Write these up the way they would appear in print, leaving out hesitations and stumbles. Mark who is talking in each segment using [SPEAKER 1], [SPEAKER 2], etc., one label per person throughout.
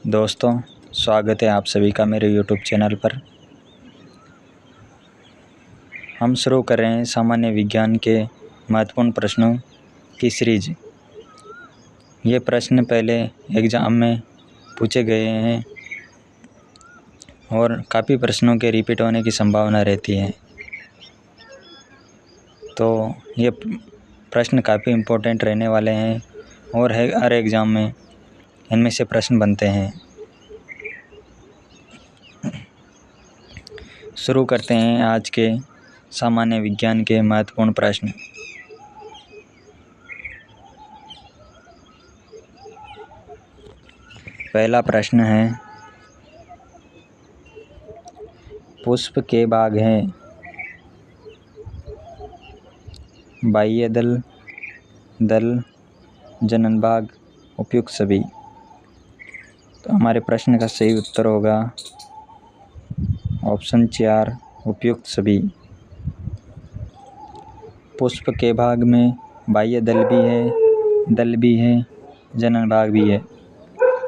[SPEAKER 1] दोस्तों, स्वागत है आप सभी का मेरे YouTube चैनल पर। हम शुरू कर रहे हैं सामान्य विज्ञान के महत्वपूर्ण प्रश्नों की सीरीज। ये प्रश्न पहले एग्ज़ाम में पूछे गए हैं और काफ़ी प्रश्नों के रिपीट होने की संभावना रहती है, तो ये प्रश्न काफ़ी इम्पोर्टेंट रहने वाले हैं और हर एग्ज़ाम में इनमें से प्रश्न बनते हैं। शुरू करते हैं आज के सामान्य विज्ञान के महत्वपूर्ण प्रश्न। पहला प्रश्न है, पुष्प के भाग हैं बाह्य दल, जनन भाग, उपयुक्त सभी। तो हमारे प्रश्न का सही उत्तर होगा ऑप्शन 4, उपयुक्त सभी। पुष्प के भाग में बाह्य दल भी है, जनन भाग भी है।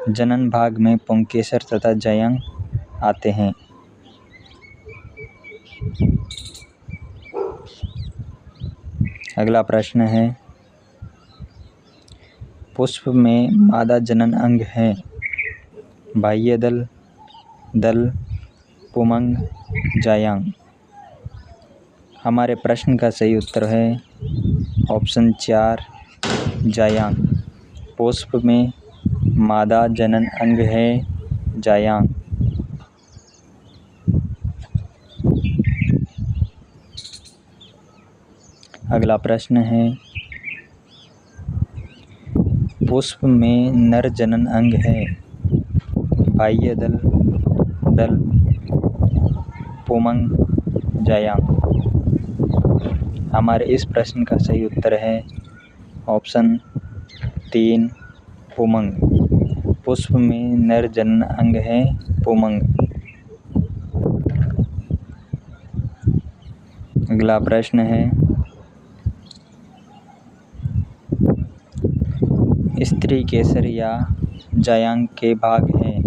[SPEAKER 1] जनन भाग में पुंकेसर तथा जायांग आते हैं। अगला प्रश्न है, पुष्प में मादा जनन अंग है बाह्य दल, पुमंग, जायांग। हमारे प्रश्न का सही उत्तर है ऑप्शन 4, जायांग। पुष्प में मादा जनन अंग है जायांग। अगला प्रश्न है, पुष्प में नर जनन अंग है बाह्य दल, पुमंग, जायांग। हमारे इस प्रश्न का सही उत्तर है ऑप्शन 3, पुमंग। पुष्प में नर जनन अंग है पुमंग। अगला प्रश्न है, स्त्री केसर या जायांग के भाग हैं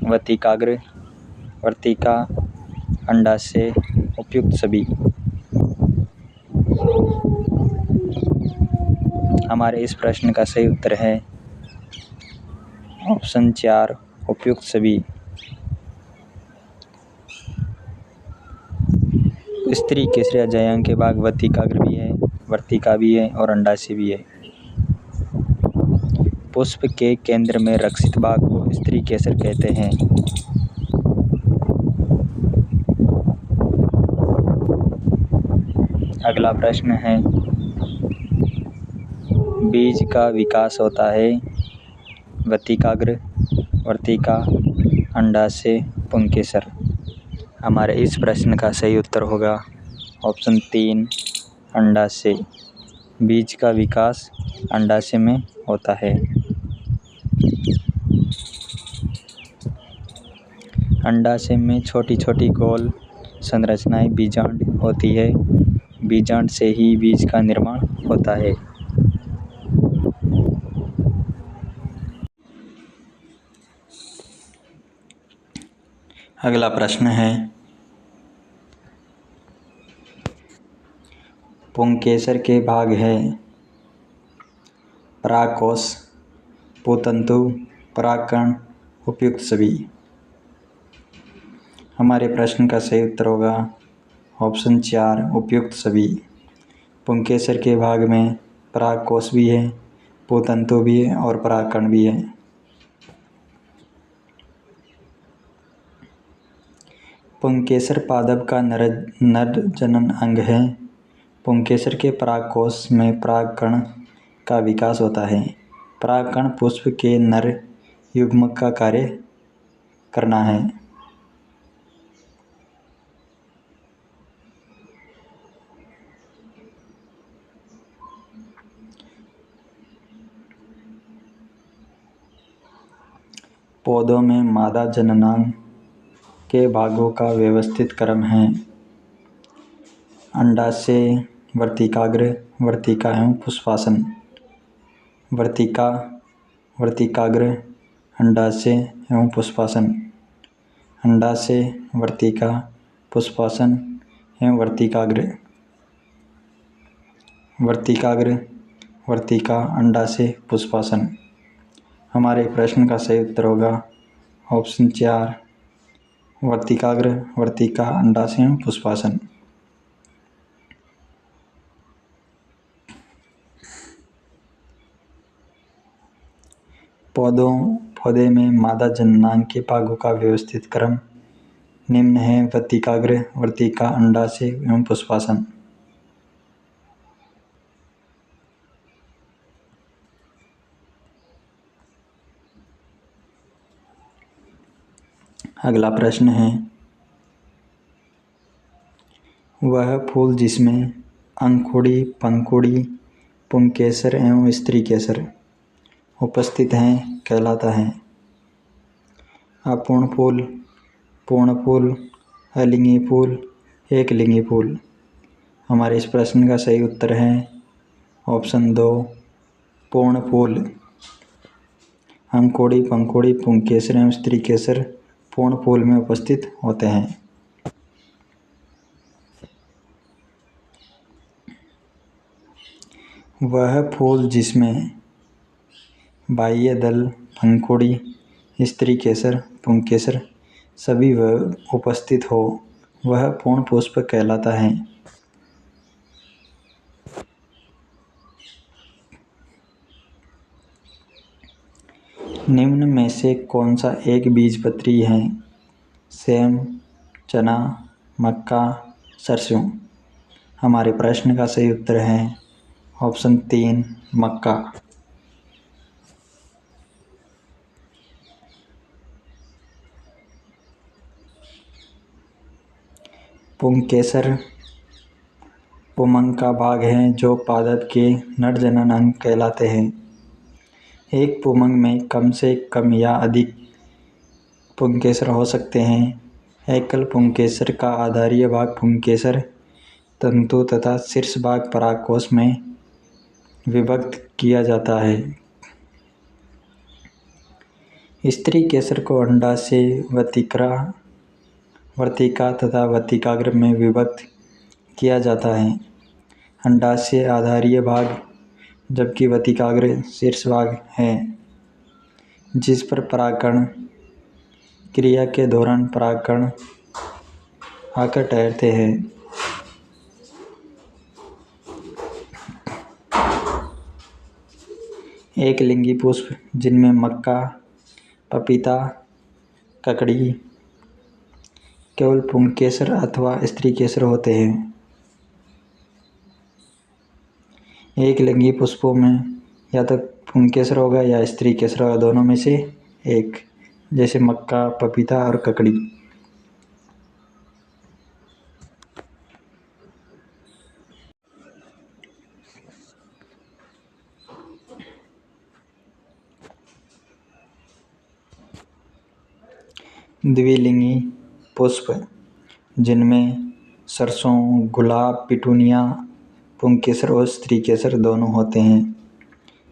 [SPEAKER 1] वतिकाग्र, वर्तिका, अंडाशय, उपयुक्त सभी। हमारे इस प्रश्न का सही उत्तर है ऑप्शन 4, उपयुक्त सभी। स्त्री केसर या जायांग के भाग वतिकाग्र भी है, वर्तिका भी है और अंडाशय भी है। पुष्प के केंद्र में रक्षित भाग को स्त्री केसर कहते हैं। अगला प्रश्न है, बीज का विकास होता है वतिकाग्र, वर्तिका, अंडाशय, पुंकेसर। हमारे इस प्रश्न का सही उत्तर होगा ऑप्शन 3, अंडाशय। बीज का विकास अंडाशय में होता है। अंडाशय में छोटी छोटी गोल संरचनाएं बीजांड होती है। बीजांड से ही बीज का निर्माण होता है। अगला प्रश्न है, पुंकेसर के भाग है परागकोश, पुतंतु, परागकण, उपयुक्त सभी। हमारे प्रश्न का सही उत्तर होगा ऑप्शन 4, उपयुक्त सभी। पुंकेसर के भाग में परागकोश भी है, पुतंतु भी है और परागकण भी है। पुंकेसर पादप का नर जनन अंग है। पुंकेसर के परागकोश में परागकण का विकास होता है। परागकण पुष्प के नर युग्मक का कार्य करना है। पौधों में मादा जननांग के भागों का व्यवस्थित क्रम है अंडाशय, वर्तिकाग्र, वर्तिका एवं पुष्पासन। वर्तिका वर्तिकाग्र, अंडाशय एवं पुष्पासन। अंडाशय, वर्तिका, पुष्पासन एवं वर्तिकाग्र। वर्तिकाग्र, वर्तिका, अंडाशय, पुष्पासन। हमारे प्रश्न का सही उत्तर होगा ऑप्शन 4, वर्तिकाग्र, वर्तिका, अंडाशय एवं पुष्पासन। पौधे में मादा जननांग के भागों का व्यवस्थित क्रम निम्न है। वर्तिकाग्र, वर्तिका, अंडाशय एवं पुष्पासन। अगला प्रश्न है, वह फूल जिसमें अंकुड़ी, पंखुड़ी, पुंकेसर एवं स्त्रीकेसर उपस्थित हैं कहलाता है। अपूर्ण फूल, पूर्ण फूल, अलिंगी फूल, एकलिंगी फूल। हमारे इस प्रश्न का सही उत्तर है ऑप्शन 2, पूर्ण फूल। अंकुड़ी, पंखुड़ी, पुंकेसर एवं स्त्रीकेसर पूर्ण फूल में उपस्थित होते हैं। वह फूल जिसमें बाह्य दल, पंखुड़ी, स्त्रीकेसर, पुंकेसर सभी वह उपस्थित हो वह पूर्ण पुष्प कहलाता है। निम्न में से कौन सा एक बीजपत्री है? सेम, चना, मक्का, सरसों। हमारे प्रश्न का सही उत्तर है ऑप्शन 3, मक्का। पुंकेसर पुमंग का भाग है जो पादप के नर जनन अंग कहलाते हैं। एक पुमंग में कम से कम या अधिक पुंकेसर हो सकते हैं। एकल पुंकेसर का आधारीय भाग पुंकेसर तंतु तथा शीर्ष भाग परागकोश में विभक्त किया जाता है। स्त्रीकेसर को अंडाशय, वर्तिका तथा वर्तिकाग्र में विभक्त किया जाता है। अंडाशय आधारीय भाग जबकि वर्तिकाग्र शीर्ष भाग है जिस पर परागकण क्रिया के दौरान परागकण आकर ठहरते हैं। एकलिंगी पुष्प जिनमें मक्का, पपीता, ककड़ी केवल पुंकेसर अथवा स्त्रीकेसर होते हैं। एकलिंगी पुष्पों में या तो पुंकेसर होगा या स्त्रीकेसर होगा, दोनों में से एक, जैसे मक्का, पपीता और ककड़ी। द्विलिंगी पुष्प जिनमें सरसों, गुलाब, पिटूनिया, पुंकेसर और स्त्रीकेसर दोनों होते हैं।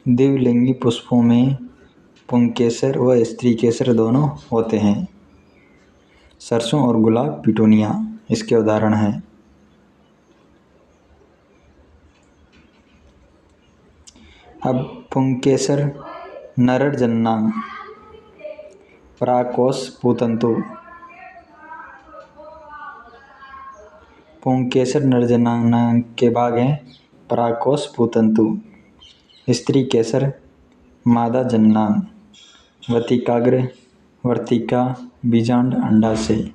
[SPEAKER 1] द्विलिंगी पुष्पों में पुंकेसर व स्त्रीकेसर दोनों होते हैं। सरसों और गुलाब, पिटूनिया इसके उदाहरण हैं। अब पुंकेसर नर जननांग, परागकोश पूतंतु। पुंकेसर नर जननांग के भाग हैं परागकोश पूतंतु। स्त्रीकेसर मादा जननांग। वर्तिकाग्र, वर्तिका, बीजांड, अंडाशय।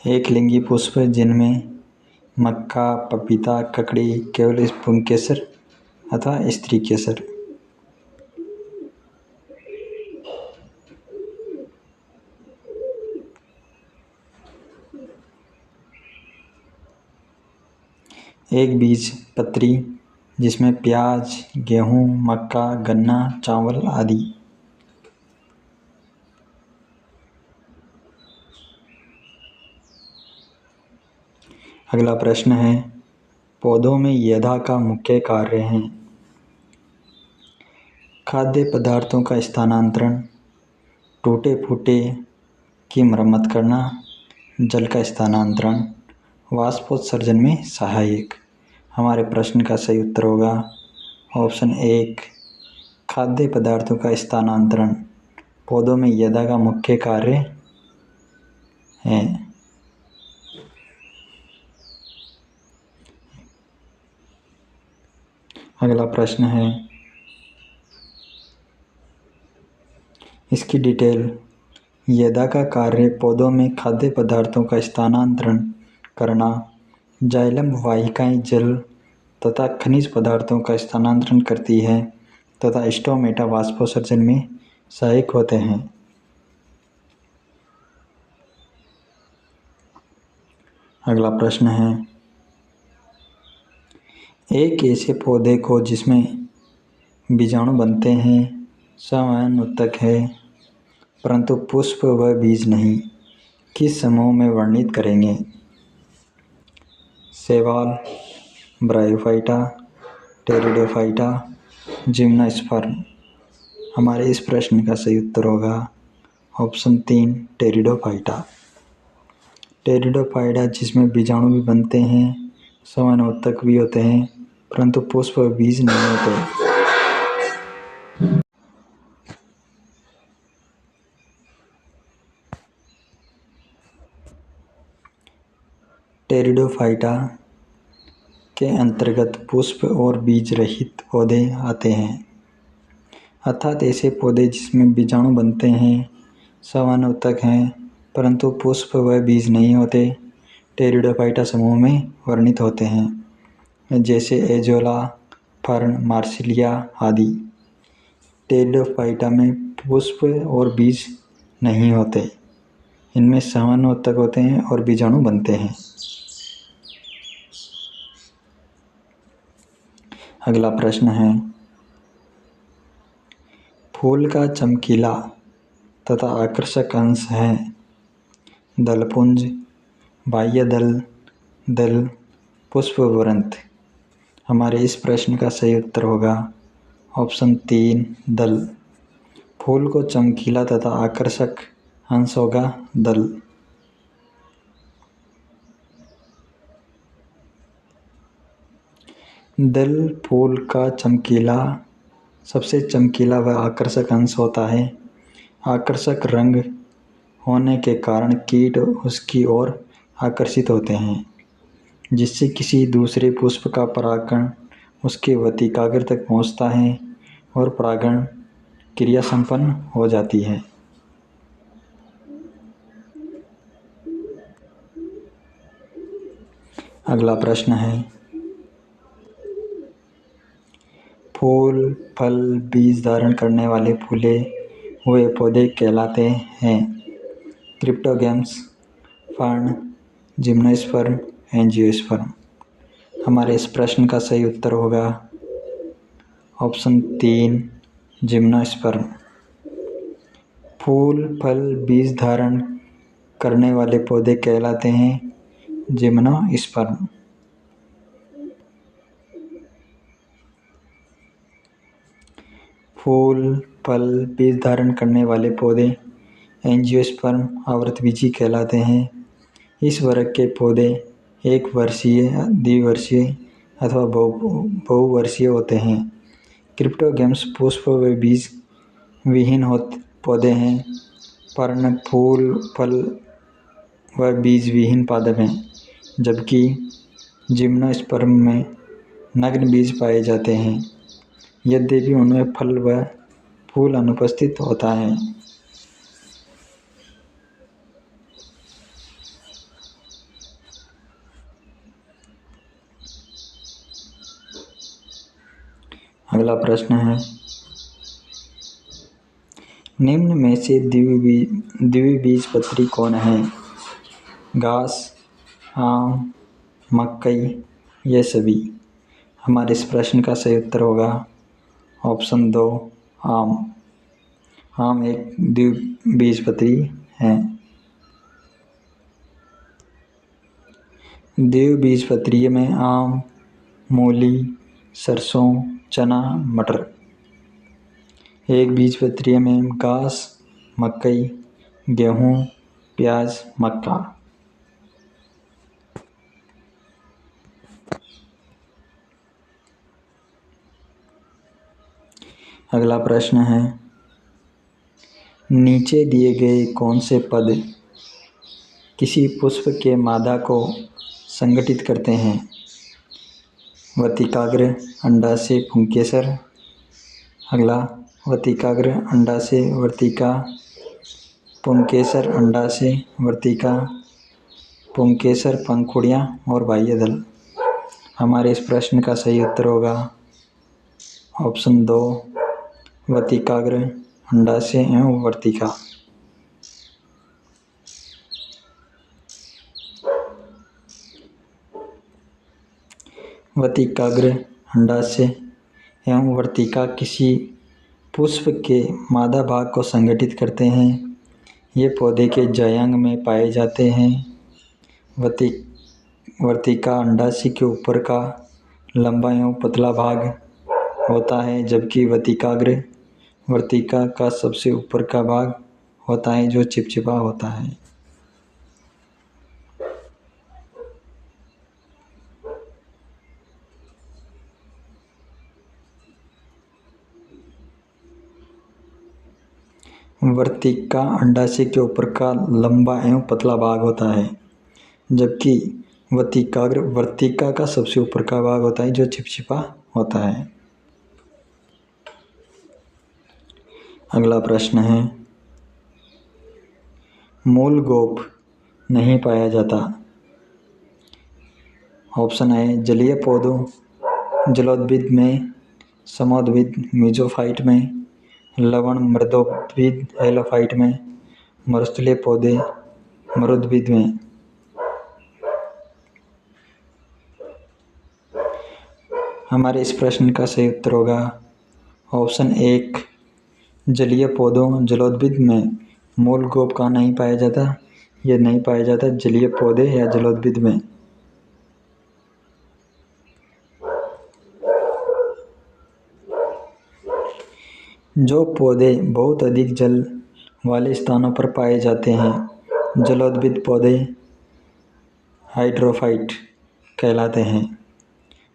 [SPEAKER 1] एकलिंगी पुष्प जिनमें मक्का, पपीता, ककड़ी केवल पुंकेसर अथवा स्त्रीकेसर। एक बीजपत्री जिसमें प्याज, गेहूं, मक्का, गन्ना, चावल आदि। अगला प्रश्न है, पौधों में यदा का मुख्य कार्य है। खाद्य पदार्थों का स्थानांतरण, टूटे फूटे की मरम्मत करना, जल का स्थानांतरण, वाष्पोत्सर्जन में सहायक। हमारे प्रश्न का सही उत्तर होगा ऑप्शन 1, खाद्य पदार्थों का स्थानांतरण पौधों में यदा का मुख्य कार्य है। अगला प्रश्न है, इसकी डिटेल। यदा का कार्य पौधों में खाद्य पदार्थों का स्थानांतरण करना, जाइलम वाहिकाएं जल तथा खनिज पदार्थों का स्थानांतरण करती है तथा स्टोमेटा वाष्पोत्सर्जन में सहायक होते हैं। अगला प्रश्न है, एक ऐसे पौधे को जिसमें बीजाणु बनते हैं, स्वयं उत्तक है परंतु पुष्प व बीज नहीं, किस समूह में वर्णित करेंगे? शैवाल, ब्रायोफाइटा, टेरिडोफाइटा, जिम्नोस्पर्म। हमारे इस प्रश्न का सही उत्तर होगा ऑप्शन 3, टेरिडोफाइटा। टेरिडोफाइटा जिसमें बीजाणु भी बनते हैं, स्वयंउत्तक भी होते हैं परंतु पुष्प व बीज नहीं होते। टेरिडोफाइटा के अंतर्गत पुष्प और बीज रहित पौधे आते हैं, अर्थात ऐसे पौधे जिसमें बीजाणु बनते हैं, स्वयंउत्तक हैं परंतु पुष्प व बीज नहीं होते, टेरिडोफाइटा समूह में वर्णित होते हैं, जैसे एजोला, फर्न, मार्सिलिया आदि। टेरिडोफाइटा में पुष्प और बीज नहीं होते, इनमें स्वयंउत्तक होते हैं और बीजाणु बनते हैं। अगला प्रश्न है, फूल का चमकीला तथा आकर्षक अंश है दलपुंज, बाह्य दल, दल, पुष्प वृंत। हमारे इस प्रश्न का सही उत्तर होगा ऑप्शन 3, दल। फूल को चमकीला तथा आकर्षक अंश होगा दल। दल फूल का सबसे चमकीला व आकर्षक अंश होता है। आकर्षक रंग होने के कारण कीट उसकी ओर आकर्षित होते हैं, जिससे किसी दूसरे पुष्प का परागण उसके वतिकाग्र तक पहुंचता है और परागण क्रिया संपन्न हो जाती है। अगला प्रश्न है, फूल, फल, बीज धारण करने वाले फूले हुए पौधे कहलाते हैं क्रिप्टोगैम्स, फर्न, जिम्नोस्पर्म, एंजियोस्पर्म। हमारे इस प्रश्न का सही उत्तर होगा ऑप्शन 3, जिम्नोस्पर्म। फूल, फल, बीज धारण करने वाले पौधे कहलाते हैं जिम्नोस्पर्म। फूल, फल, बीज धारण करने वाले पौधे एंजियोस्पर्म आवृतबीजी कहलाते हैं। इस वर्ग के पौधे एक वर्षीय, द्विवर्षीय अथवा बहुवर्षीय होते हैं। क्रिप्टोगैम्स पुष्प व बीज विहीन पौधे हैं। पर्ण फूल, फल व बीज विहीन पादप हैं, जबकि जिम्नोस्पर्म में नग्न बीज पाए जाते हैं, यद्यपि उनमें फल व फूल अनुपस्थित होता है। अगला प्रश्न है, निम्न में से द्विबीजपत्री कौन है? घास, आम, मकई, ये सभी। हमारे इस प्रश्न का सही उत्तर होगा ऑप्शन 2, आम। आम एक द्विबीजपत्री है। द्विबीजपत्री में आम, मूली, सरसों, चना, मटर। एक बीजपत्री में घास, मकई, गेहूँ, प्याज, मक्का। अगला प्रश्न है, नीचे दिए गए कौन से पद किसी पुष्प के मादा को संगठित करते हैं? वतिकाग्र, अंडाशय, पुंकेसर। अगला, वतिकाग्र, अंडाशय, वर्तिका, पुंकेसर, अंडाशय, वर्तिका, पुंकेसर, पंखुड़ियाँ और बाह्यदल। हमारे इस प्रश्न का सही उत्तर होगा ऑप्शन 2, वतिकाग्र, अंडाशय एवं वर्तिका। वतिकाग्र, अंडाशय एवं वर्तिका किसी पुष्प के मादा भाग को संगठित करते हैं। ये पौधे के जयांग में पाए जाते हैं। वर्तिका अंडाशय के ऊपर का लंबा एवं पतला भाग होता है, जबकि वतिकाग्र वर्तिका का सबसे ऊपर का भाग होता है जो चिपचिपा होता है। वर्तिका अंडाशय के ऊपर का लंबा एवं पतला भाग होता है, जबकि वतिकाग्र वर्तिका का सबसे ऊपर का भाग होता है जो चिपचिपा होता है। अगला प्रश्न है, मूल गोप नहीं पाया जाता। ऑप्शन है जलीय पौधों, जलोद्भिद में, समोद्भिद मीजोफाइट में, लवण मृदोद्भिद एलोफाइट में, मरुस्थलीय पौधे मरुद्भिद में। हमारे इस प्रश्न का सही उत्तर होगा ऑप्शन 1, जलीय पौधों जलोद्भिद में मूल गोप का नहीं पाया जाता। यह नहीं पाया जाता जलीय पौधे या जलोद्भिद में। जो पौधे बहुत अधिक जल वाले स्थानों पर पाए जाते हैं, जलोद्भिद पौधे हाइड्रोफाइट कहलाते हैं।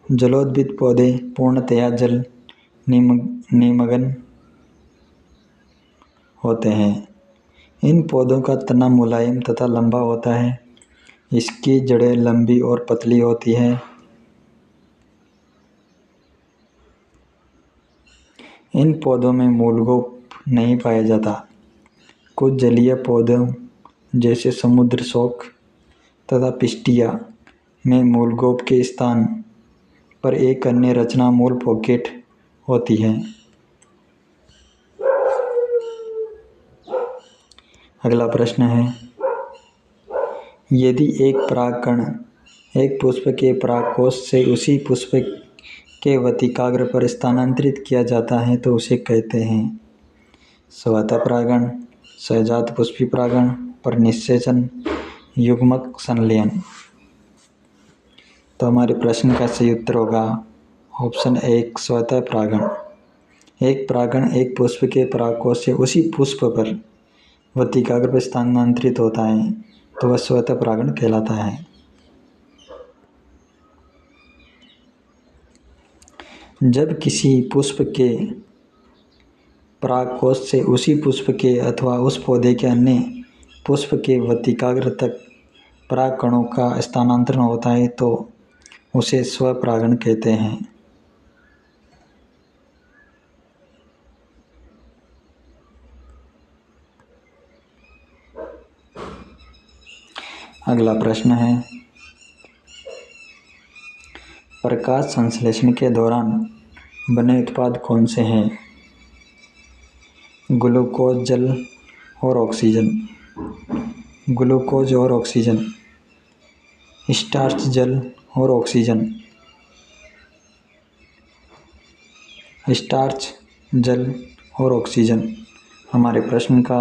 [SPEAKER 1] जलोद्भिद पौधे पूर्णतया जल निमग्न होते हैं। इन पौधों का तना मुलायम तथा लंबा होता है। इसकी जड़ें लंबी और पतली होती हैं। इन पौधों में मूलगोप नहीं पाया जाता। कुछ जलीय पौधों जैसे समुद्र शोक तथा पिस्टिया में मूलगोप के स्थान पर एक अन्य रचना मूल पॉकेट होती है। अगला प्रश्न है, यदि एक परागकण एक पुष्प के परागकोश से उसी पुष्प के वतिकाग्र पर स्थानांतरित किया जाता है तो उसे कहते हैं स्वतः परागण, सहजात पुष्पी परागण, परनिषेचन, युग्मक संलयन। तो हमारे प्रश्न का सही उत्तर होगा ऑप्शन 1, स्वतः परागण। एक परागण एक पुष्प के परागकोश से उसी पुष्प पर वतिकाग्र पर स्थानांतरित होता है तो वह स्वतः परागण कहलाता है। जब किसी पुष्प के परागकोश से उसी पुष्प के अथवा उस पौधे के अन्य पुष्प के वतिकाग्र तक परागकणों का स्थानांतरण होता है तो उसे स्वपरागण कहते हैं। अगला प्रश्न है, प्रकाश संश्लेषण के दौरान बने उत्पाद कौन से हैं? ग्लूकोज, जल और ऑक्सीजन। ग्लूकोज और ऑक्सीजन, स्टार्च, जल और ऑक्सीजन। स्टार्च, जल और ऑक्सीजन। हमारे प्रश्न का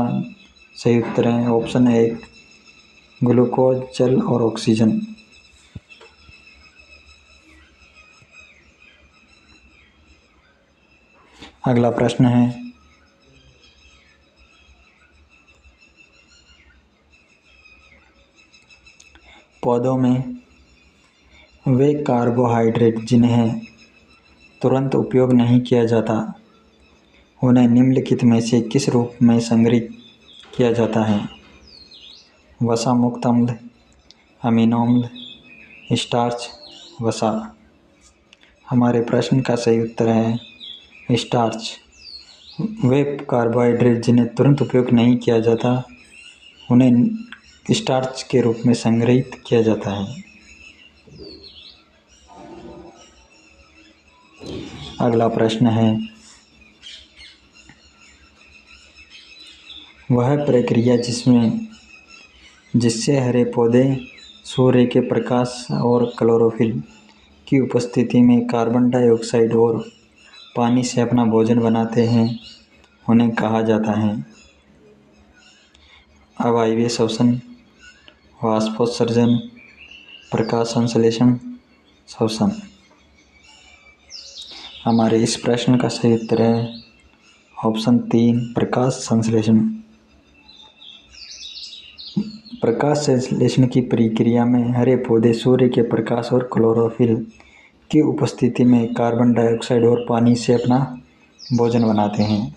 [SPEAKER 1] सही उत्तर है ऑप्शन 1, ग्लूकोज, जल और ऑक्सीजन। अगला प्रश्न है, पौधों में वे कार्बोहाइड्रेट जिन्हें तुरंत उपयोग नहीं किया जाता, उन्हें निम्नलिखित में से किस रूप में संग्रहित किया जाता है? वसा मुक्त अम्ल, अमीनो अम्ल, स्टार्च, वसा। हमारे प्रश्न का सही उत्तर है स्टार्च। वे कार्बोहाइड्रेट जिन्हें तुरंत उपयोग नहीं किया जाता, उन्हें स्टार्च के रूप में संग्रहित किया जाता है। अगला प्रश्न है, वह प्रक्रिया जिससे हरे पौधे सूर्य के प्रकाश और क्लोरोफिल की उपस्थिति में कार्बन डाइऑक्साइड और पानी से अपना भोजन बनाते हैं, उन्हें कहा जाता है? अवायवीय श्वसन, वाष्पोत्सर्जन, प्रकाश संश्लेषण, श्वसन। हमारे इस प्रश्न का सही उत्तर है ऑप्शन 3, प्रकाश संश्लेषण। प्रकाश संश्लेषण की प्रक्रिया में हरे पौधे सूर्य के प्रकाश और क्लोरोफिल की उपस्थिति में कार्बन डाइऑक्साइड और पानी से अपना भोजन बनाते हैं।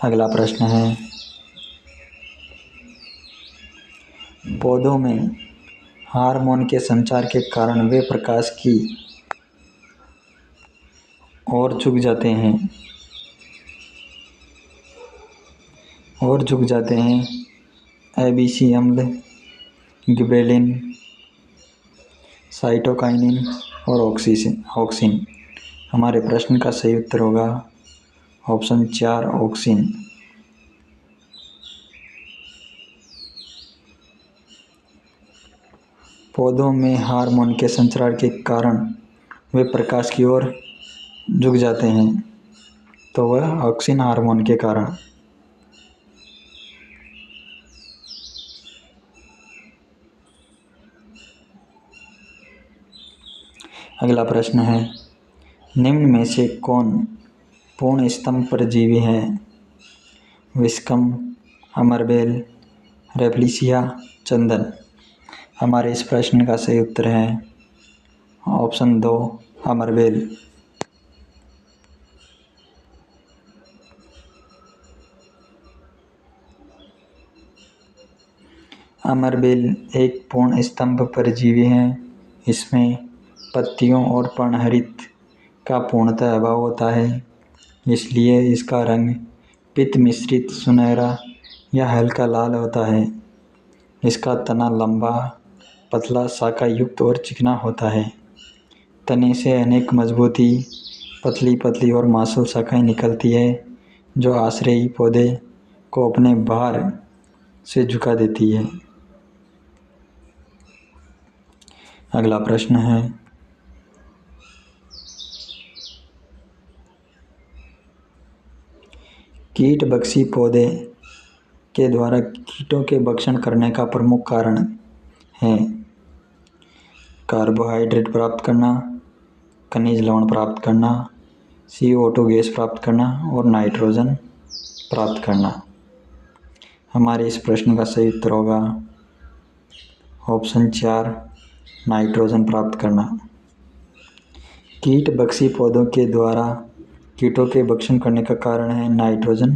[SPEAKER 1] अगला प्रश्न है, पौधों में हार्मोन के संचार के कारण वे प्रकाश की ओर झुक जाते हैं। एबीसी अम्ल, गिबेलिन, साइटोकाइनिन और ऑक्सिन। हमारे प्रश्न का सही उत्तर होगा ऑप्शन 4, ऑक्सिन। पौधों में हार्मोन के संचार के कारण वे प्रकाश की ओर झुक जाते हैं, तो वह ऑक्सिन हार्मोन के कारण। अगला प्रश्न है, निम्न में से कौन पूर्ण स्तंभ परजीवी है? विस्कम, अमरबेल, रेफलिसिया, चंदन। हमारे इस प्रश्न का सही उत्तर है ऑप्शन 2, अमरबेल। अमरबेल एक पूर्ण स्तंभ परजीवी है। इसमें पत्तियों और पर्णहरित का पूर्णतः अभाव होता है, इसलिए इसका रंग पित्त मिश्रित सुनहरा या हल्का लाल होता है। इसका तना लंबा, पतला, शाखा युक्त और चिकना होता है। तने से अनेक मजबूती, पतली पतली और मांसल शाखाएं निकलती है, जो आश्रयी पौधे को अपने भार से झुका देती है। अगला प्रश्न है, कीट बख्शी पौधे के द्वारा कीटों के भक्षण करने का प्रमुख कारण है? कार्बोहाइड्रेट प्राप्त करना, खनिज लवण प्राप्त करना, CO2 गैस प्राप्त करना और नाइट्रोजन प्राप्त करना। हमारे इस प्रश्न का सही उत्तर होगा ऑप्शन 4, नाइट्रोजन प्राप्त करना। कीट बख्शी पौधों के द्वारा कीटों के भक्षण करने का कारण है नाइट्रोजन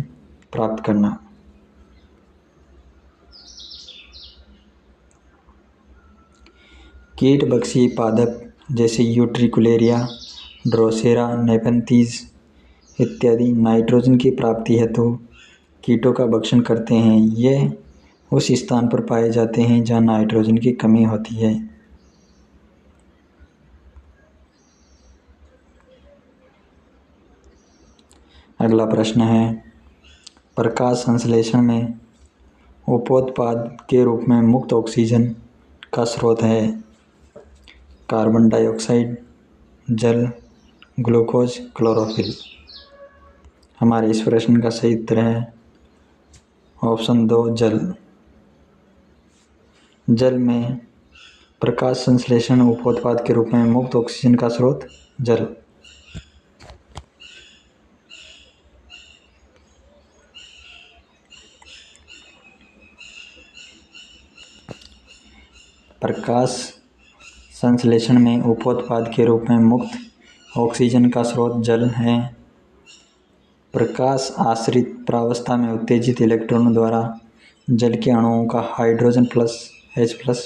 [SPEAKER 1] प्राप्त करना। कीट बख्शी पादप जैसे यूट्रिकुलेरिया, ड्रोसेरा, नेफेंथीज इत्यादि नाइट्रोजन की प्राप्ति हेतु कीटों का भक्षण करते हैं। ये उस स्थान पर पाए जाते हैं जहाँ नाइट्रोजन की कमी होती है। अगला प्रश्न है, प्रकाश संश्लेषण में उपोत्पाद के रूप में मुक्त ऑक्सीजन का स्रोत है? कार्बन डाइऑक्साइड, जल, ग्लूकोज, क्लोरोफिल। हमारे इस प्रश्न का सही उत्तर है ऑप्शन 2, जल। जल में प्रकाश संश्लेषण उपोत्पाद के रूप में मुक्त ऑक्सीजन का स्रोत जल। प्रकाश संश्लेषण में उपोत्पाद के रूप में मुक्त ऑक्सीजन का स्रोत जल है। प्रकाश आश्रित प्रावस्था में उत्तेजित इलेक्ट्रॉनों द्वारा जल के अणुओं का हाइड्रोजन प्लस H+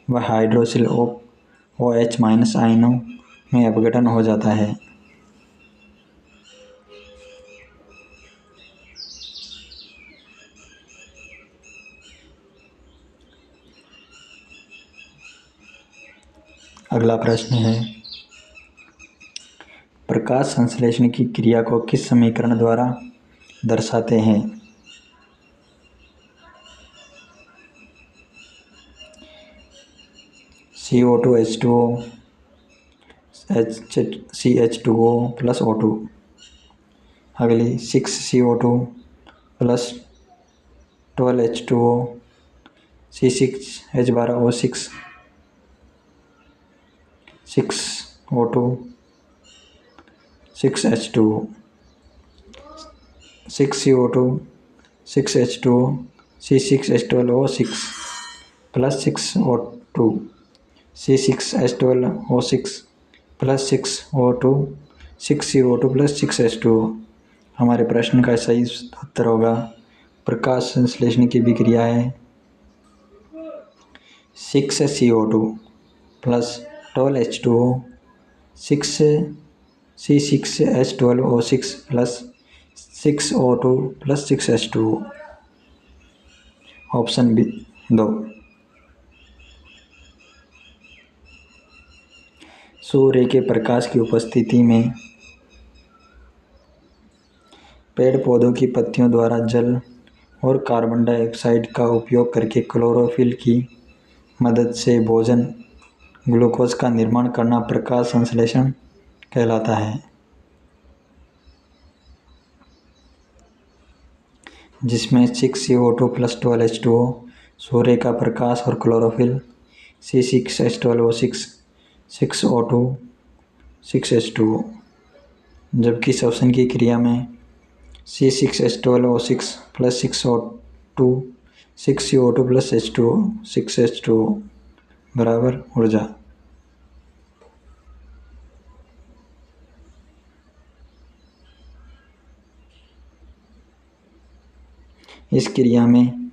[SPEAKER 1] व हाइड्रोक्सिल OH- आयनों में अपघटन हो जाता है। अगला प्रश्न है, प्रकाश संश्लेषण की क्रिया को किस समीकरण द्वारा दर्शाते हैं? CO2 H2O CH2O + O2। अगली 6CO2 + 12H2O C6H12O6 6O2 6H2O 6CO2 6H2O C6H12O6 + 6O2 C6H12O6 + 6O2 6CO2 + 6H2O। हमारे प्रश्न का सही उत्तर होगा प्रकाश संश्लेषण की विक्रिया है 6CO2 + 12H2O 6C6H12O6 + 6O2 + 6H2O। Option B 2। सूर्य के प्रकाश की उपस्थिति में पेड़ पौधों की पत्तियों द्वारा जल और कार्बन डाइऑक्साइड का उपयोग करके क्लोरोफिल की मदद से भोजन ग्लूकोज का निर्माण करना प्रकाश संश्लेषण कहलाता है, जिसमें 6CO2 + 12H2O सूर्य का प्रकाश और क्लोरोफिल C6H12O6 6O2 6H2O। जबकि श्वसन की क्रिया में C6H12O6 + 6O2 6CO2 + H2O 6H2O बराबर ऊर्जा। इस क्रिया में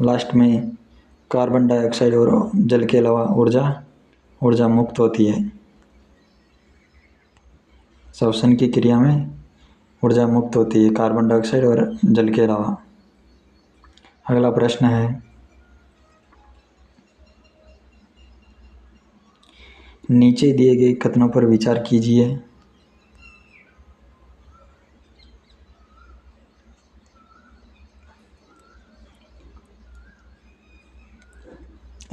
[SPEAKER 1] लास्ट में कार्बन डाइऑक्साइड और जल के अलावा ऊर्जा मुक्त होती है। श्वसन की क्रिया में ऊर्जा मुक्त होती है कार्बन डाइऑक्साइड और जल के अलावा। अगला प्रश्न है, नीचे दिए गए कथनों पर विचार कीजिए।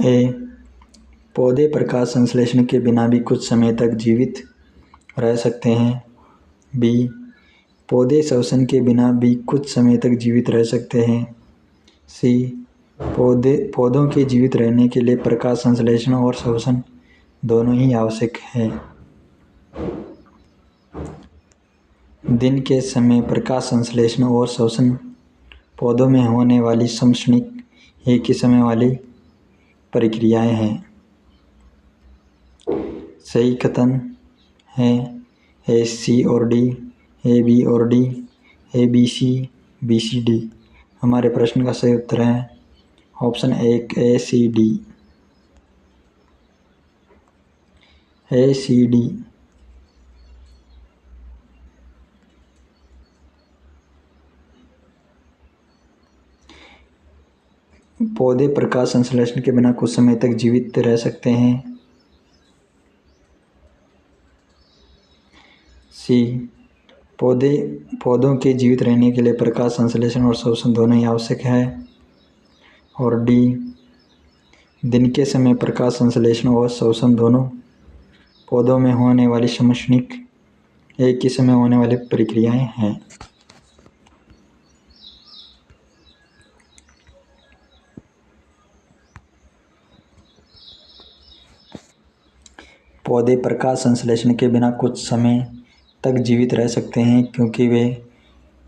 [SPEAKER 1] ए, पौधे प्रकाश संश्लेषण के बिना भी कुछ समय तक जीवित रह सकते हैं। बी, पौधे श्वसन के बिना भी कुछ समय तक जीवित रह सकते हैं। सी, पौधों के जीवित रहने के लिए प्रकाश संश्लेषण और श्वसन दोनों ही आवश्यक है। दिन के समय प्रकाश संश्लेषण और श्वसन पौधों में होने वाली समक्षणिक एक ही समय वाली प्रक्रियाएं हैं। सही कथन है ए, सी और डी, ए, बी और डी, ए, बी, सी, बी, सी, डी। हमारे प्रश्न का सही उत्तर है ऑप्शन 1 ए, सी, डी। ए, सी, डी। पौधे प्रकाश संश्लेषण के बिना कुछ समय तक जीवित रह सकते हैं। सी, पौधों के जीवित रहने के लिए प्रकाश संश्लेषण और श्वसन दोनों ही आवश्यक है। और डी, दिन के समय प्रकाश संश्लेषण और श्वसन दोनों पौधों में होने वाली समक्षणिक एक ही समय होने वाली प्रक्रियाएं हैं। पौधे प्रकाश संश्लेषण के बिना कुछ समय तक जीवित रह सकते हैं क्योंकि वे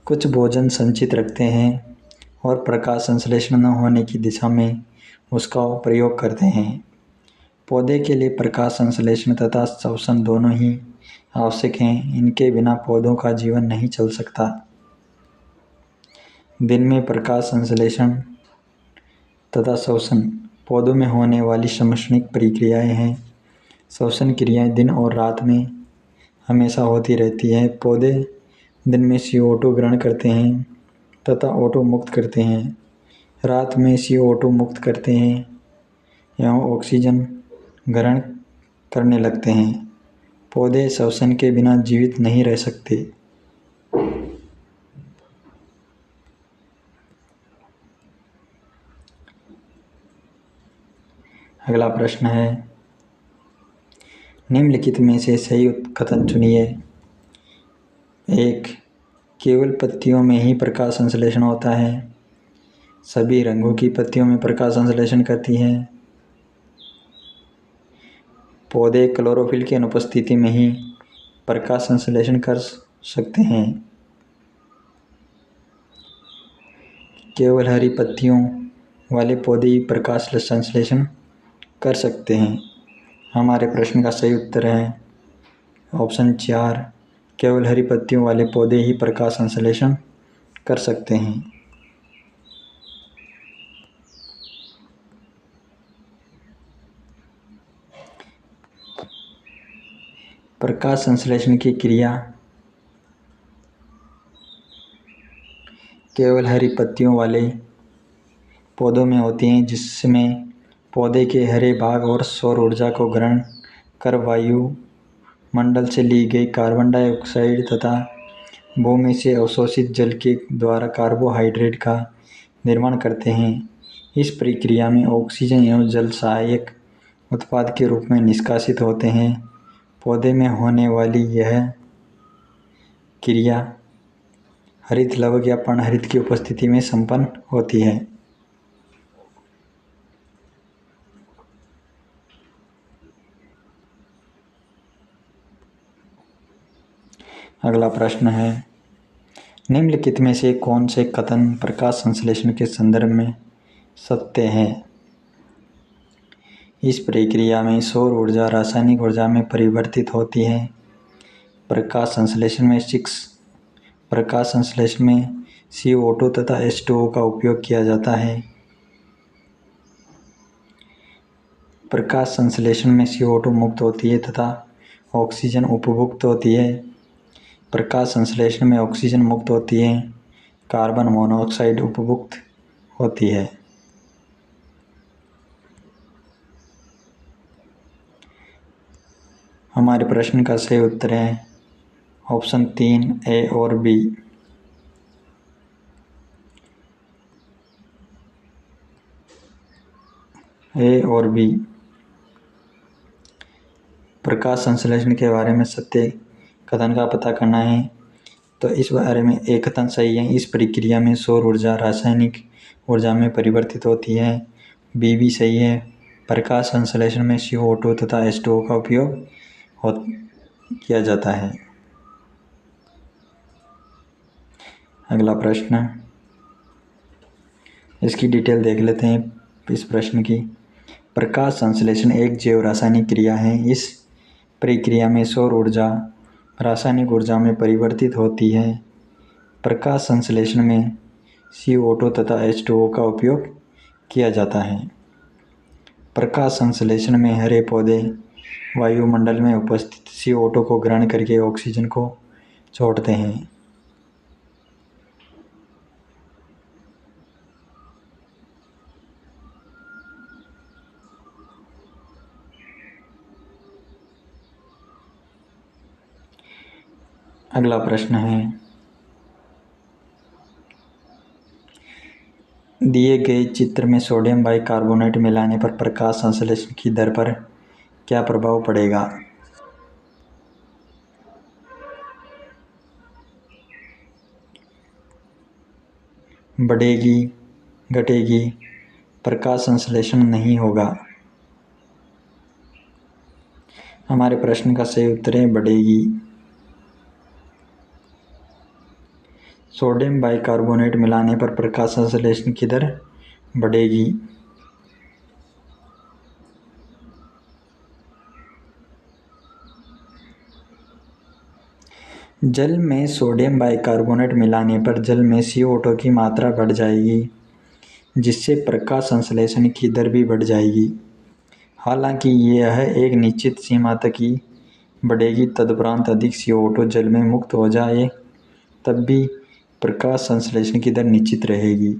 [SPEAKER 1] कुछ भोजन संचित रखते हैं और प्रकाश संश्लेषण न होने की दिशा में उसका प्रयोग करते हैं। पौधे के लिए प्रकाश संश्लेषण तथा श्वसन दोनों ही आवश्यक हैं। इनके बिना पौधों का जीवन नहीं चल सकता। दिन में प्रकाश संश्लेषण तथा श्वसन पौधों में होने वाली समष्टिक प्रक्रियाएं हैं। श्वसन क्रियाएं दिन और रात में हमेशा होती रहती है। पौधे दिन में CO2 ग्रहण करते हैं तथा O2 मुक्त करते हैं। रात में CO2 मुक्त करते हैं एवं ऑक्सीजन ग्रहण करने लगते हैं। पौधे श्वसन के बिना जीवित नहीं रह सकते। अगला प्रश्न है, निम्नलिखित में से सही कथन चुनिए। 1. केवल पत्तियों में ही प्रकाश संश्लेषण होता है। सभी रंगों की पत्तियों में प्रकाश संश्लेषण करती है। पौधे क्लोरोफिल की अनुपस्थिति में ही प्रकाश संश्लेषण कर सकते हैं। केवल हरी पत्तियों वाले पौधे ही प्रकाश संश्लेषण कर सकते हैं। हमारे प्रश्न का सही उत्तर है ऑप्शन 4, केवल हरी पत्तियों वाले पौधे ही प्रकाश संश्लेषण कर सकते हैं। प्रकाश संश्लेषण की क्रिया केवल हरी पत्तियों वाले पौधों में होती हैं, जिसमें पौधे के हरे भाग और सौर ऊर्जा को ग्रहण कर वायुमंडल से ली गई कार्बन डाइऑक्साइड तथा भूमि से अवशोषित जल के द्वारा कार्बोहाइड्रेट का निर्माण करते हैं। इस प्रक्रिया में ऑक्सीजन एवं जल सहायक उत्पाद के रूप में निष्कासित होते हैं। पौधे में होने वाली यह क्रिया हरित लवक या पर्णहरित की उपस्थिति में संपन्न होती है। अगला प्रश्न है, निम्नलिखित में से कौन से कथन प्रकाश संश्लेषण के संदर्भ में सत्य है। इस प्रक्रिया में सौर ऊर्जा रासायनिक ऊर्जा में परिवर्तित होती है। प्रकाश संश्लेषण में CO2 तथा H2O का उपयोग किया जाता है। प्रकाश संश्लेषण में CO2 मुक्त होती है तथा ऑक्सीजन उपभुक्त होती है। प्रकाश संश्लेषण में ऑक्सीजन मुक्त होती है, कार्बन मोनोऑक्साइड उपभुक्त होती है। हमारे प्रश्न का सही उत्तर है ऑप्शन 3, A और B। A और B। प्रकाश संश्लेषण के बारे में सत्य कथन का पता करना है तो इस बारे में एक कथन सही है। इस प्रक्रिया में सौर ऊर्जा रासायनिक ऊर्जा में परिवर्तित होती है। B भी सही है। प्रकाश संश्लेषण में CO2 तथा H2O का उपयोग किया जाता है। अगला प्रश्न, इसकी डिटेल देख लेते हैं इस प्रश्न की। प्रकाश संश्लेषण एक जैव रासायनिक क्रिया है। इस प्रक्रिया में सौर ऊर्जा रासायनिक ऊर्जा में परिवर्तित होती है। प्रकाश संश्लेषण में CO2 तथा H2O का उपयोग किया जाता है। प्रकाश संश्लेषण में हरे पौधे वायुमंडल में उपस्थित CO2 को ग्रहण करके ऑक्सीजन को छोड़ते हैं। अगला प्रश्न है, दिए गए चित्र में सोडियम बाइकार्बोनेट मिलाने पर प्रकाश संश्लेषण की दर पर क्या प्रभाव पड़ेगा। बढ़ेगी, घटेगी, प्रकाश संश्लेषण नहीं होगा। हमारे प्रश्न का सही उत्तर है बढ़ेगी। सोडियम बाइकार्बोनेट मिलाने पर प्रकाश संश्लेषण की दर बढ़ेगी। जल में सोडियम बाइकार्बोनेट मिलाने पर जल में CO2 की मात्रा बढ़ जाएगी, जिससे प्रकाश संश्लेषण की दर भी बढ़ जाएगी। हालांकि यह एक निश्चित सीमा तक ही बढ़ेगी, तदुपरांत अधिक CO2 जल में मुक्त हो जाए तब भी प्रकाश संश्लेषण की दर निश्चित रहेगी।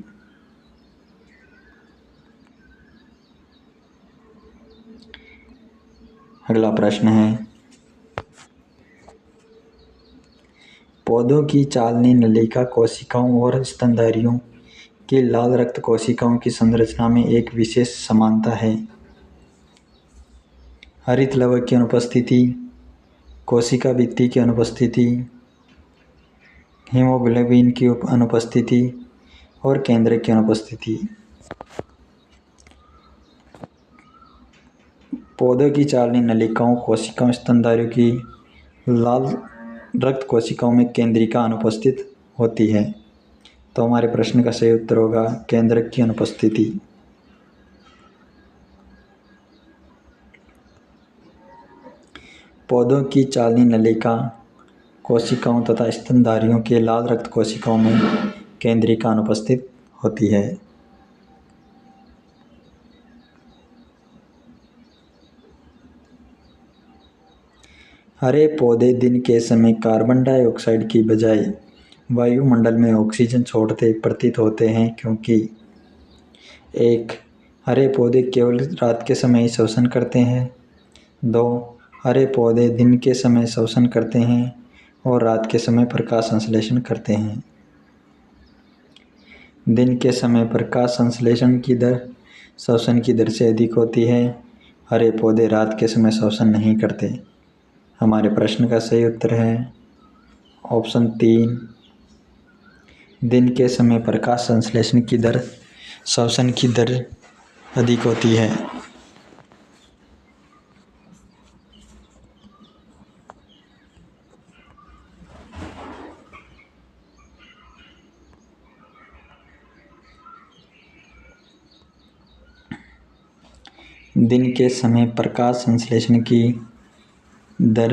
[SPEAKER 1] अगला प्रश्न है, पौधों की चालनी नलिका कोशिकाओं और स्तनधारियों की लाल रक्त कोशिकाओं की संरचना में एक विशेष समानता है। हरित लवण की अनुपस्थिति, कोशिका भित्ति की अनुपस्थिति, हीमोग्लोबिन की अनुपस्थिति और केंद्रक की अनुपस्थिति। पौधों की चालनी नलिकाओं कोशिकाओं स्तनधारियों की लाल रक्त कोशिकाओं में केंद्रिका अनुपस्थित होती है। तो हमारे प्रश्न का सही उत्तर होगा केंद्रक की अनुपस्थिति। पौधों की चालनी नलिका कोशिकाओं तथा स्तनधारियों के लाल रक्त कोशिकाओं में केंद्रिका अनुपस्थित होती है। हरे पौधे दिन के समय कार्बन डाइऑक्साइड की बजाय वायुमंडल में ऑक्सीजन छोड़ते प्रतीत होते हैं, क्योंकि 1. हरे पौधे केवल रात के समय ही श्वसन करते हैं। 2. हरे पौधे दिन के समय श्वसन करते हैं और रात के समय प्रकाश संश्लेषण करते हैं। दिन के समय प्रकाश संश्लेषण की दर श्वसन की दर से अधिक होती है। हरे पौधे रात के समय श्वसन नहीं करते। हमारे प्रश्न का सही उत्तर है ऑप्शन 3, दिन के समय प्रकाश संश्लेषण की दर श्वसन की दर अधिक होती है। दिन के समय प्रकाश संश्लेषण की दर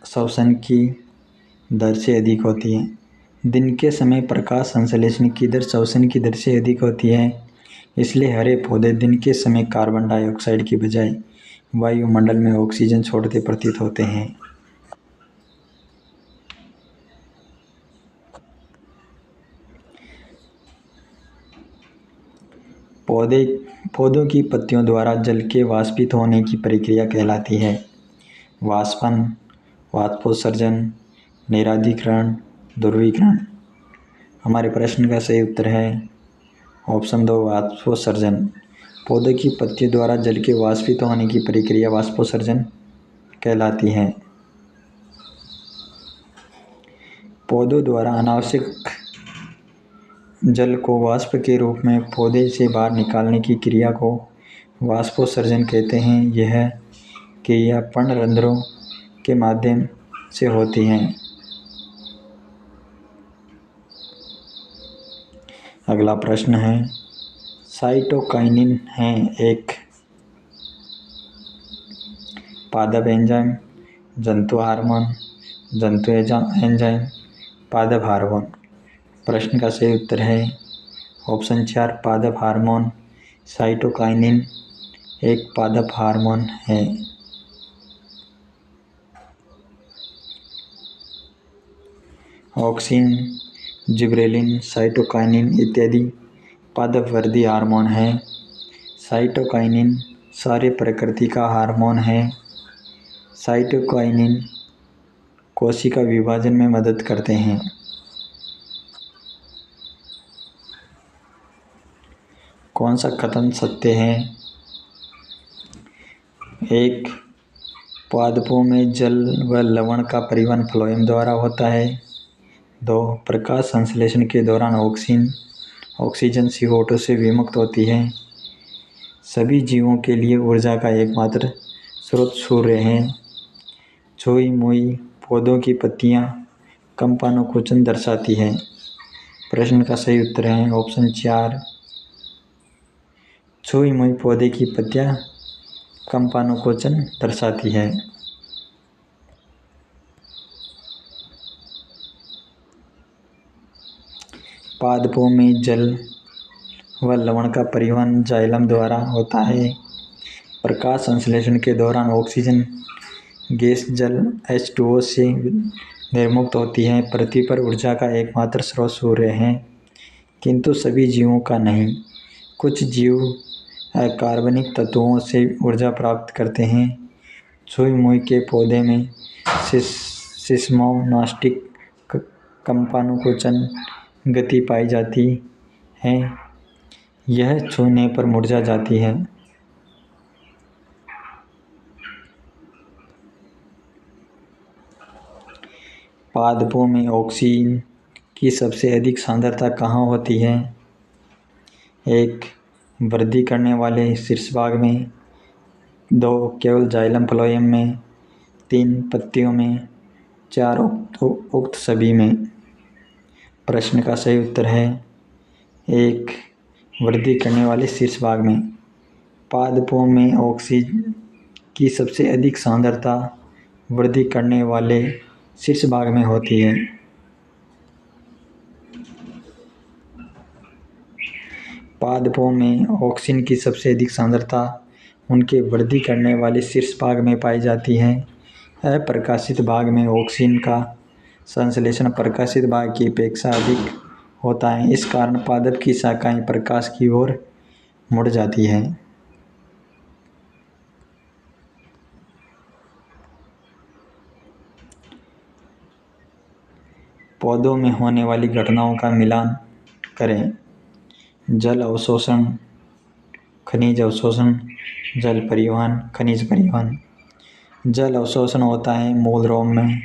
[SPEAKER 1] श्वसन की दर से अधिक होती है। दिन के समय प्रकाश संश्लेषण की दर श्वसन की दर से अधिक होती है, इसलिए हरे पौधे दिन के समय कार्बन डाइऑक्साइड की बजाय वायुमंडल में ऑक्सीजन छोड़ते प्रतीत होते हैं। पौधों की पत्तियों द्वारा जल के वाष्पित होने की प्रक्रिया कहलाती है वाष्पन, वाष्पोत्सर्जन, निरार्द्रीकरण, ध्रुवीकरण। हमारे प्रश्न का सही उत्तर है ऑप्शन 2, वाष्पोत्सर्जन। पौधों की पत्तियों द्वारा जल के वाष्पित होने की प्रक्रिया वाष्पोत्सर्जन कहलाती है। पौधों द्वारा अनावश्यक जल को वाष्प के रूप में पौधे से बाहर निकालने की क्रिया को वाष्पोत्सर्जन कहते हैं। यह क्रिया पर्णरंध्रों के माध्यम से होती है। अगला प्रश्न है, साइटोकाइनिन है एक पादप एंजाइम, जंतु हार्मोन, जंतु एंजाइम, पादप हार्मोन। प्रश्न का सही उत्तर है ऑप्शन 4, पादप हार्मोन। साइटोकाइनिन एक पादप हार्मोन है। ऑक्सिन, जिबरेलिन, साइटोकाइनिन इत्यादि पादप वर्धी हार्मोन है। साइटोकाइनिन सारे प्रकृति का हार्मोन है। साइटोकाइनिन कोशिका विभाजन में मदद करते हैं। कौन सा कथन सत्य है? 1. पादपों में जल व लवण का परिवहन फ्लोएम द्वारा होता है। 2. प्रकाश संश्लेषण के दौरान ऑक्सीजन CO2 से विमुक्त होती है। सभी जीवों के लिए ऊर्जा का एकमात्र स्रोत सूर्य है। छुई मुई पौधों की पत्तियां कंपानुकुचन दर्शाती है। प्रश्न का सही उत्तर है ऑप्शन 4, छुई मुई पौधे की पत्तियां कंपानुकुचन दर्शाती है। पादपों में जल व लवण का परिवहन जाइलम द्वारा होता है। प्रकाश संश्लेषण के दौरान ऑक्सीजन गैस जल H2O से निर्मुक्त होती है। पृथ्वी पर ऊर्जा का एकमात्र स्रोत सूर्य है, किंतु सभी जीवों का नहीं। कुछ जीव अकार्बनिक तत्वों से ऊर्जा प्राप्त करते हैं। छुई मुई के पौधे में सिस्मोनास्टिक कंपानुकुचन गति पाई जाती है। यह छूने पर मुरझा जाती है। पादपों में ऑक्सीजन की सबसे अधिक सांद्रता कहाँ होती है? 1. वृद्धि करने वाले शीर्ष भाग में। 2. केवल जाइलम फ्लोएम में। 3. पत्तियों में। 4. उक्त सभी में। प्रश्न का सही उत्तर है 1. वृद्धि करने वाले शीर्ष भाग में। पादपों में ऑक्सीजन की सबसे अधिक सांद्रता वृद्धि करने वाले शीर्ष भाग में होती है। पादपों में ऑक्सीजन की सबसे अधिक सांद्रता उनके वृद्धि करने वाले शीर्ष भाग में पाई जाती है। अप्रकाशित भाग में ऑक्सीजन का संश्लेषण प्रकाशित भाग की अपेक्षा अधिक होता है। इस कारण पादप की शाखाएं प्रकाश की ओर मुड़ जाती हैं। पौधों में होने वाली घटनाओं का मिलान करें। जल अवशोषण, खनिज अवशोषण, जल परिवहन, खनिज परिवहन। जल अवशोषण होता है मूलरोम में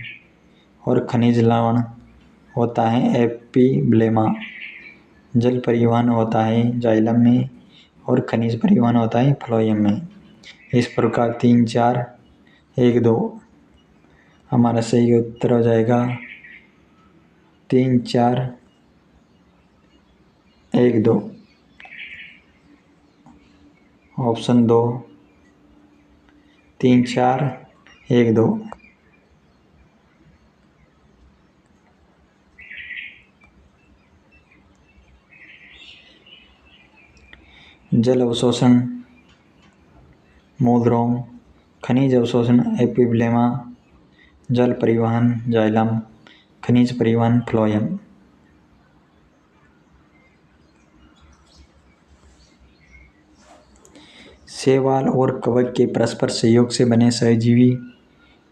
[SPEAKER 1] और खनिज लवण होता है एपिब्लेमा। जल परिवहन होता है जाइलम में और खनिज परिवहन होता है फ्लोएम में। इस प्रकार 3, 4, 1, 2 हमारा सही उत्तर हो जाएगा 3, 4, 1, 2। ऑप्शन 2 3, 4, 1, 2। जल अवशोषण मूलरोम, खनिज अवशोषण एपिब्लेमा, जल परिवहन जाइलम, खनिज परिवहन फ्लोएम। शैवाल और कवक के परस्पर सहयोग से बने सहजीवी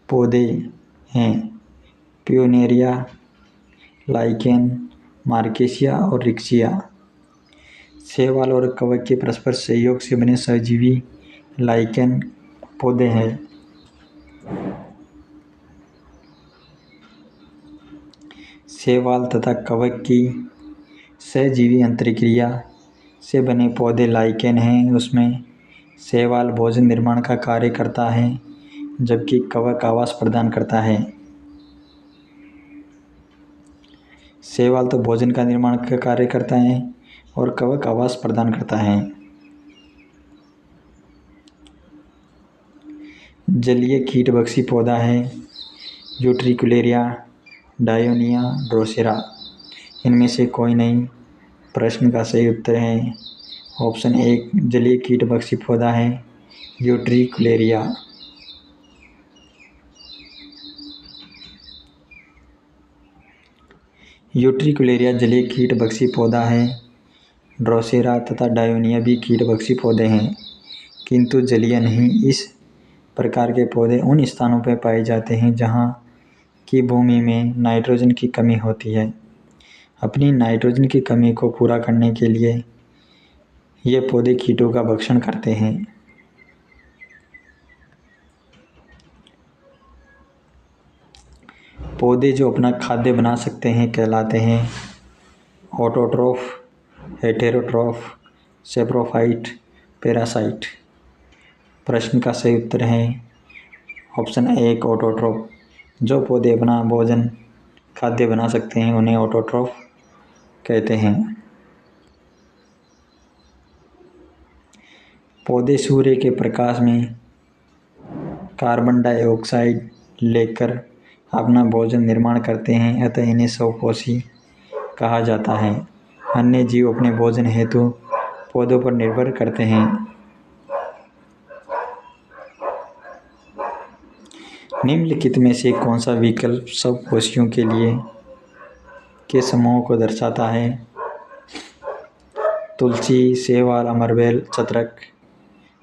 [SPEAKER 1] पौधे हैं प्यूनेरिया, लाइकेन, मार्केसिया और रिक्सिया। शैवाल और कवक के परस्पर सहयोग से बने सहजीवी लाइकेन पौधे हैं। शैवाल तथा कवक की सहजीवी अंतरक्रिया से बने पौधे लाइकेन हैं। उसमें शैवाल भोजन निर्माण का कार्य करता है, जबकि कवक आवास प्रदान करता है। शैवाल तो भोजन का निर्माण का कार्य करता है और कवक आवास प्रदान करता है। जलीय कीटभक्षी पौधा है यूट्रिकुलेरिया, डायोनिया, ड्रोसेरा। इनमें से कोई नहीं। प्रश्न का सही उत्तर है ऑप्शन 1 जलीय कीटभक्षी पौधा है यूट्रिकुलेरिया। यूट्रिकुलेरिया जलीय कीटभक्षी पौधा है। ड्रोसेरा तथा डायोनिया भी कीटभक्षी पौधे हैं, किंतु जलीय नहीं। इस प्रकार के पौधे उन स्थानों पर पाए जाते हैं जहाँ की भूमि में नाइट्रोजन की कमी होती है। अपनी नाइट्रोजन की कमी को पूरा करने के लिए ये पौधे कीटों का भक्षण करते हैं। पौधे जो अपना खाद्य बना सकते हैं कहलाते हैं ऑटोट्रोफ, हेटेरोट्रोफ, सेप्रोफाइट, पैरासाइट। प्रश्न का सही उत्तर है ऑप्शन 1 ऑटोट्रोफ। जो पौधे अपना भोजन खाद्य बना सकते हैं उन्हें ऑटोट्रोफ कहते हैं। पौधे सूर्य के प्रकाश में कार्बन डाइऑक्साइड लेकर अपना भोजन निर्माण करते हैं, अतः इन्हें स्वपोषी कहा जाता है। अन्य जीव अपने भोजन हेतु पौधों पर निर्भर करते हैं। निम्नलिखित में से कौन सा विकल्प स्वकोशियों के समूह को दर्शाता है? तुलसी, शैवाल, अमरवेल, छत्रक।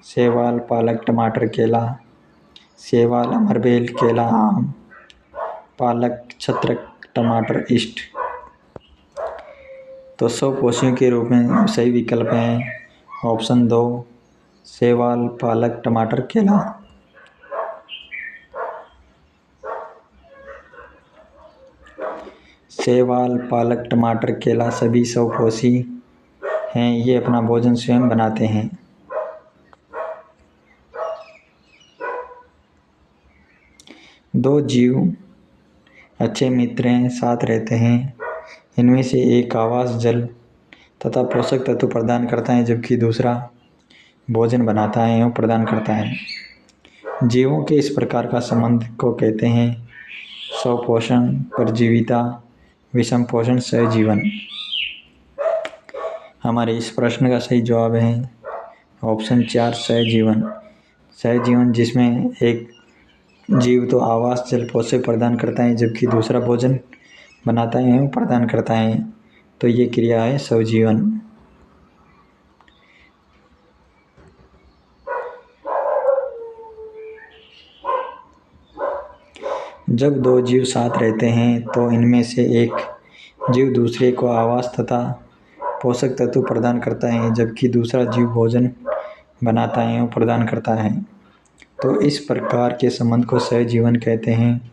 [SPEAKER 1] शैवाल, पालक, टमाटर, केला। शैवाल, अमरवेल, केला, आम। पालक, छत्रक, टमाटर, इष्ट। तो स्वकोशियों के रूप में सही विकल्प हैं ऑप्शन 2, शैवाल, पालक, टमाटर, केला। शैवाल, पालक, टमाटर, केला सभी स्वकोशी हैं। ये अपना भोजन स्वयं बनाते हैं। दो जीव अच्छे मित्र हैं, साथ रहते हैं। इनमें से एक आवास, जल तथा पोषक तत्व प्रदान करता है जबकि दूसरा भोजन बनाता है एवं प्रदान करता है। जीवों के इस प्रकार का संबंध को कहते हैं स्वपोषण, परजीविता, विषम पोषण, सहजीवन। हमारे इस प्रश्न का सही जवाब है ऑप्शन 4, सहजीवन। सहजीवन जिसमें एक जीव तो आवास, जल, पोषक प्रदान करता है जबकि दूसरा भोजन बनाता है एवं प्रदान करता है, तो ये क्रिया है सहजीवन। जब दो जीव साथ रहते हैं तो इनमें से एक जीव दूसरे को आवास तथा पोषक तत्व प्रदान करता है जबकि दूसरा जीव भोजन बनाता है एवं प्रदान करता है, तो इस प्रकार के संबंध को सहजीवन कहते हैं।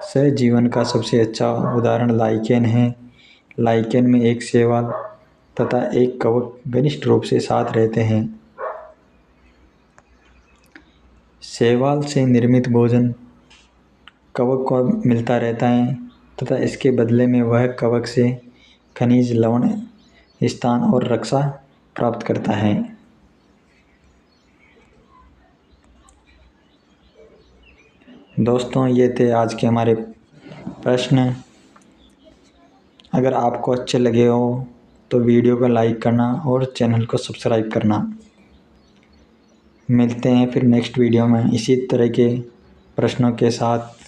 [SPEAKER 1] सहजीवन का सबसे अच्छा उदाहरण लाइकेन है। लाइकेन में एक शैवाल तथा एक कवक घनिष्ठ रूप से साथ रहते हैं। शैवाल से निर्मित भोजन कवक को मिलता रहता है तथा इसके बदले में वह कवक से खनिज, लवण, स्थान और रक्षा प्राप्त करता है। दोस्तों, ये थे आज के हमारे प्रश्न। अगर आपको अच्छे लगे हो तो वीडियो को लाइक करना और चैनल को सब्सक्राइब करना। मिलते हैं फिर नेक्स्ट वीडियो में इसी तरह के प्रश्नों के साथ।